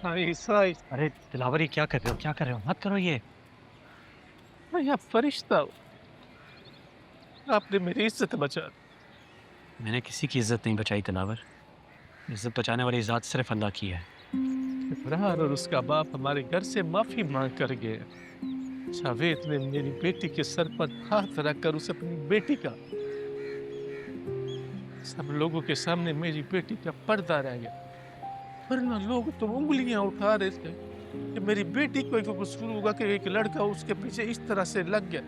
Science. अरे दिलावर, ये क्या कर रहे हो? क्या कर रहे हो? मत करो ये। मैं यहाँ फरिश्ता हूँ। आपने मेरी इज्जत बचा दी। मैंने किसी की इज्जत नहीं बचाई दिलावर। इज्जत बचाने वाली ज़ात सिर्फ अल्लाह की है। इमरान और उसका बाप हमारे घर से माफी मांग कर गए। जावेद ने मेरी बेटी के सर पर हाथ रखकर उसे अपनी बेटी का, सब लोगों के सामने मेरी बेटी का पर्दा रह गया। वरना लोग तो उंगलियां उठा रहे थे कि मेरी बेटी को एक कसूर होगा कि एक लड़का उसके पीछे इस तरह से लग गया।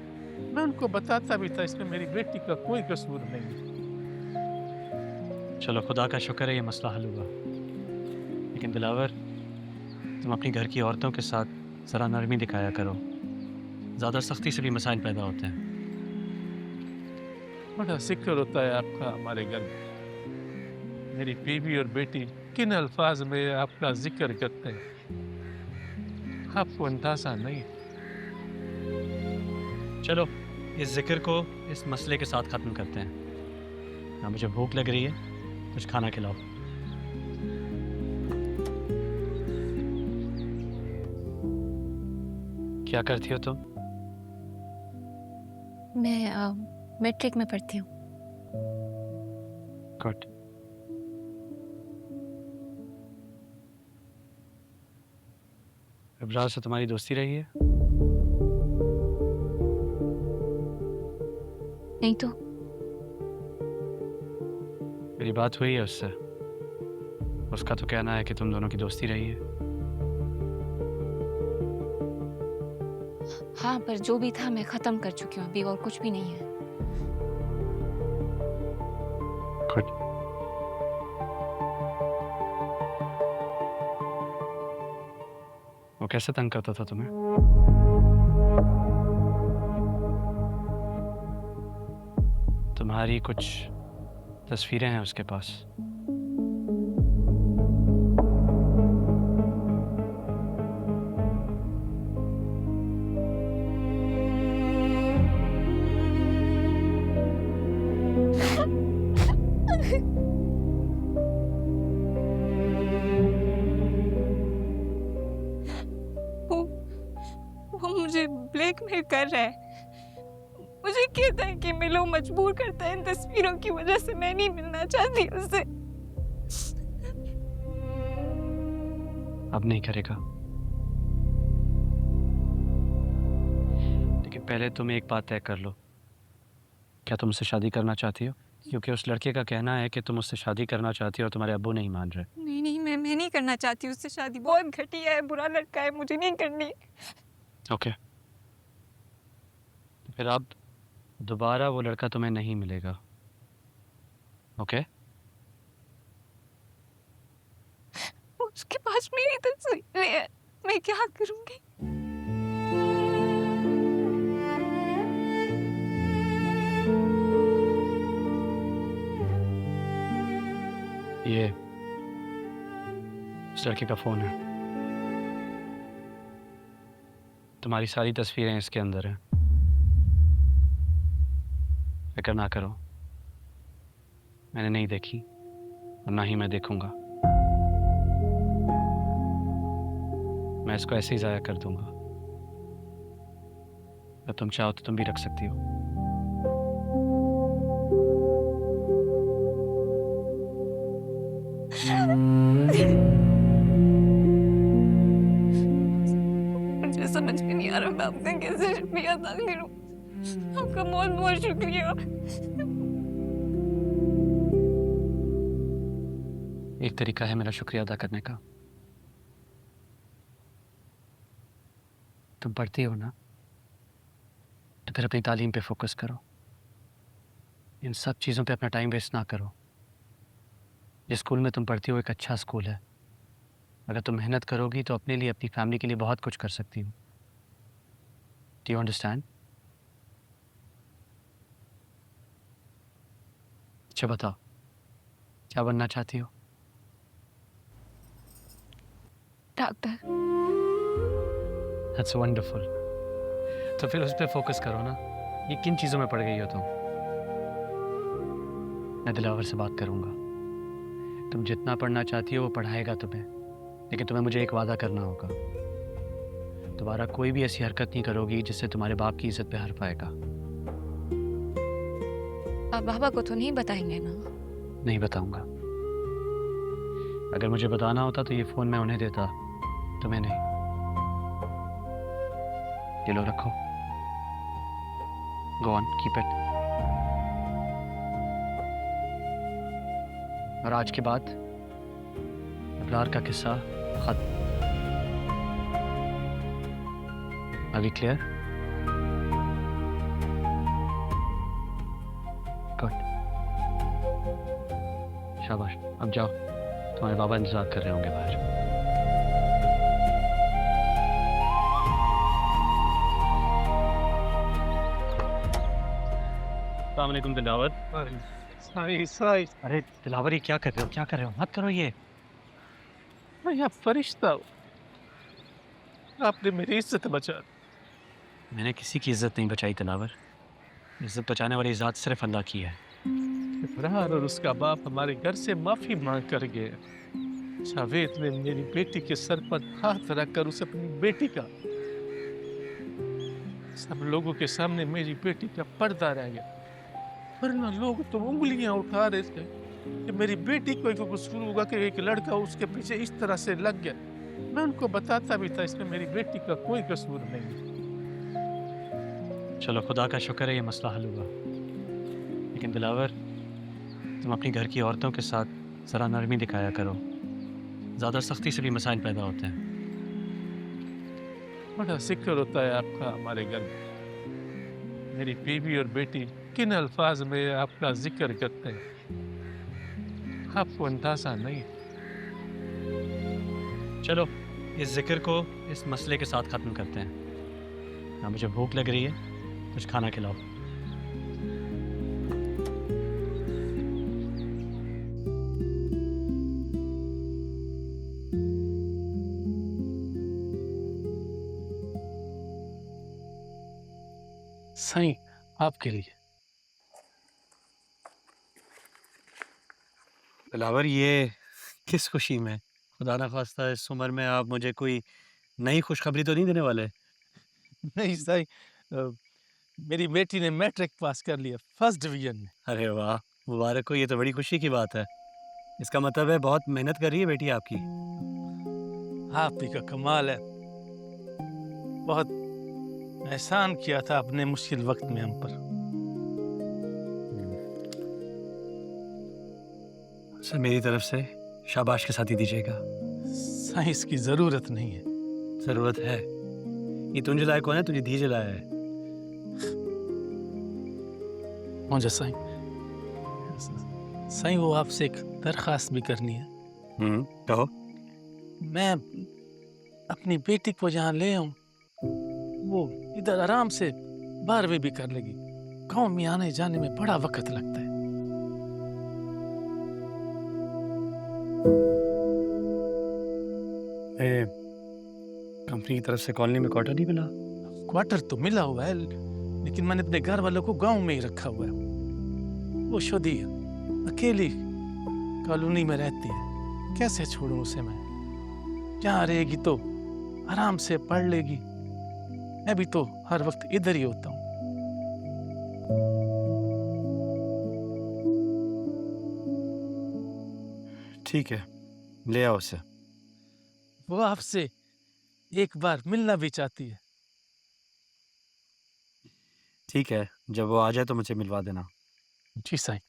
मैं उनको बताता भी था इसमें मेरी बेटी का कोई कसूर नहीं। चलो, खुदा का शुक्र है ये मसला हल हुआ। लेकिन दिलावर, तुम अपनी घर की औरतों के साथ ज़रा नरमी दिखाया करो। ज़्यादा सख्ती से भी मसाइल पैदा होते हैं। बड़ा जिक्र होता है आपका हमारे घर में। मेरी बीवी और बेटी किन अल्फाज में आपका जिक्र करते हैं, आपको अंदाजा नहीं। चलो, इस जिक्र को इस मसले के साथ ख़त्म करते हैं। ना मुझे भूख लग रही है, कुछ खाना खिलाओ। क्या करती हो तुम? मैं मैट्रिक में पढ़ती हूँ। गुड। इब्रार से तुम्हारी दोस्ती रही है? नहीं तो। मेरी बात हुई है उससे। उसका तो कहना है कि तुम दोनों की दोस्ती रही है। हाँ, पर जो भी था मैं खत्म कर चुकी हूँ, अभी और कुछ भी नहीं है। गुड। वो कैसे तंग करता था तुम्हें? तुम्हारी कुछ तस्वीरें हैं उसके पास। वो वो मुझे ब्लैकमेल कर रहा है। मुझे कहता है कि मिलो, मजबूर करता है इन तस्वीरों की वजह से। मैं नहीं मिलना चाहती उससे। अब नहीं करेगा। लेकिन पहले तुम एक बात तय कर लो। क्या तुम उससे शादी करना चाहती हो? क्योंकि उस लड़के का कहना है कि तुम उससे शादी करना चाहती हो और तुम्हारे अब्बू नहीं मान रहे। नहीं नहीं, मैं नहीं करना चाहती उससे शादी। बहुत घटिया है, बुरा लड़का है, मुझे नहीं करनी। ओके, तो फिर अब दोबारा वो लड़का तुम्हें नहीं मिलेगा। ओके? उसके पास मेरी तस्वीरें हैं, मैं क्या करूंगी? ये उस लड़के का फ़ोन है। तुम्हारी सारी तस्वीरें इसके अंदर हैं। फिक्र ना करो, मैंने नहीं देखी और ना ही मैं देखूंगा। मैं इसको ऐसे ही ज़ाया कर दूंगा। अगर तुम चाहो तो तुम भी रख सकती हो। मुझे समझ में नहीं आ रहा मैं आपका कैसे शुक्रिया अदा करूं। आपका बहुत बहुत शुक्रिया। एक तरीका है मेरा शुक्रिया अदा करने का। तुम पढ़ती हो ना, तो फिर अपनी तालीम पे फोकस करो। इन सब चीज़ों पे अपना टाइम वेस्ट ना करो। जिस स्कूल में तुम पढ़ती हो एक अच्छा स्कूल है। अगर तुम मेहनत करोगी तो अपने लिए, अपनी फैमिली के लिए बहुत कुछ कर सकती हो। Do you understand? अच्छा बताओ, क्या बनना चाहती हो? डॉक्टर। That's wonderful. तो फिर उस पर फोकस करो ना। ये किन चीज़ों में पड़ गई हो तुम? मैं दिलावर से बात करूंगा। तुम जितना पढ़ना चाहती हो वो पढ़ाएगा तुम्हें। लेकिन तुम्हें मुझे एक वादा करना होगा, दोबारा कोई भी ऐसी हरकत नहीं करोगी जिससे तुम्हारे बाप की इज्जत पे हर्फ आएगा। आप बाबा को तो नहीं बताएंगे ना? नहीं बताऊंगा। अगर मुझे बताना होता तो ये फोन मैं उन्हें देता, तुम्हें नहीं। ये लो रखो, गो ऑन कीप इट। और आज के बाद अबरार का किस्सा खत्म। अभी क्लियर? गुड, शाबाश। अब जाओ, तुम्हारे बाबा इंतजार कर रहे होंगे बाहर। अस्सलाम वालेकुम दिलावर। साईं साईं, अरे दिलावर, ये क्या कर रहे हो? क्या कर रहे हो? मत करो ये। मैं आप फरिश्ता हूँ, आपने मेरी इज्जत बचा दी। मैंने किसी की इज्जत नहीं बचाई दिलावर। इज्जत बचाने वाली ज़ात सिर्फ अल्लाह की है। इब्रार और उसका बाप हमारे घर से माफी मांग कर गए। जावेद ने मेरी बेटी के सर पर हाथ रखकर उसे अपनी बेटी का, सब लोगों के सामने मेरी बेटी का पर्दा रह गया, वरना लोग तो उंगलियां उठा रहे थे कि मेरी बेटी को एक कसूर होगा कि एक लड़का उसके पीछे इस तरह से लग गया। मैं उनको बताता भी था इसमें मेरी बेटी का कोई कसूर नहीं। चलो खुदा का शुक्र है ये मसला हल हुआ। लेकिन दिलावर, तुम अपनी घर की औरतों के साथ ज़रा नरमी दिखाया करो। ज़्यादा सख्ती से भी मसाइल पैदा होते हैं। बड़ा जिक्र होता है आपका हमारे घर में। मेरी बीवी और बेटी किन अल्फाज में आपका जिक्र करते हैं, आपको अंदाजा नहीं। चलो इस जिक्र को इस मसले के साथ ख़त्म करते हैं। ना मुझे भूख लग रही है, कुछ खाना खिलाओ। साईं, आपके लिए। दिलावर, ये किस खुशी में? खुदा ना खास्ता इस उम्र में आप मुझे कोई नई खुशखबरी तो नहीं देने वाले? नहीं साईं, मेरी बेटी ने मैट्रिक पास कर लिया, फर्स्ट डिवीजन में। अरे वाह, मुबारक हो। ये तो बड़ी खुशी की बात है। इसका मतलब है बहुत मेहनत कर रही है बेटी आपकी। आप ही का कमाल है, बहुत एहसान किया था अपने मुश्किल वक्त में हम पर। सर मेरी तरफ से शाबाश के साथ ही दीजिएगा। साईं, इसकी जरूरत नहीं है। जरूरत है। ये तुझे लायक कौन है? तुझे दीजिए लाया है। मुझे साईं, साईं वो आपसे एक दरख्वास्त भी करनी है। कहो। मैं अपनी बेटी को यहाँ ले आऊं, वो इधर आराम से 12वीं भी कर लेगी। गांव में आने जाने में बड़ा वक्त लगता है। कंपनी की तरफ से कॉलोनी में क्वार्टर नहीं मिला? क्वार्टर तो मिला हुआ है, लेकिन मैंने अपने घर वालों को गांव में ही रखा हुआ है। वो शुद्धी अकेली कॉलोनी में रहती है, कैसे छोड़ूं उसे मैं? यहाँ रहेगी तो आराम से पढ़ लेगी, मैं भी तो हर वक्त इधर ही होता हूँ। ठीक है, ले आओ उसे। वो आपसे एक बार मिलना भी चाहती है। ठीक है, जब वो आ जाए तो मुझे मिलवा देना। जी साईं।